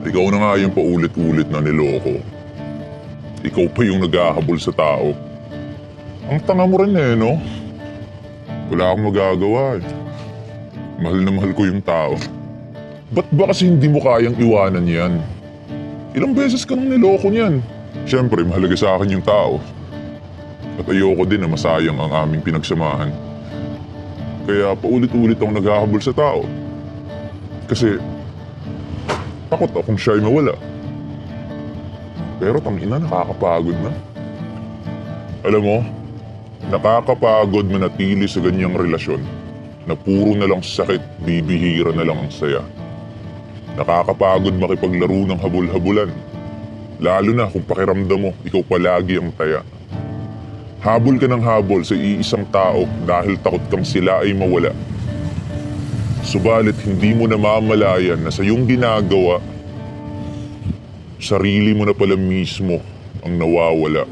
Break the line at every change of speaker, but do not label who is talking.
Ikaw na nga yung paulit-ulit na niloko. Ikaw pa yung naghahabol sa tao. Ang tanga mo rin eh, no? Wala akong magagawa eh. Mahal na mahal ko yung tao. Ba't ba kasi hindi mo kayang iwanan yan? Ilang beses ka nang niloko niyan. Siyempre, mahalaga sa akin yung tao. At ayoko din na masayang ang aming pinagsamahan. Kaya paulit-ulit akong naghahabol sa tao. Kasi takot akong siya'y mawala. Pero tangina, nakakapagod na. Alam mo, nakakapagod manatili sa ganyang relasyon na puro na lang sakit, bibihira na lang ang saya. Nakakapagod makipaglaro ng habol-habulan. Lalo na kung pakiramdam mo, ikaw palagi ang taya. Habol ka ng habol sa iisang tao dahil takot kang sila ay mawala. Subalit hindi mo namamalayan na sa iyong ginagawa, sarili mo na pala mismo ang nawawala.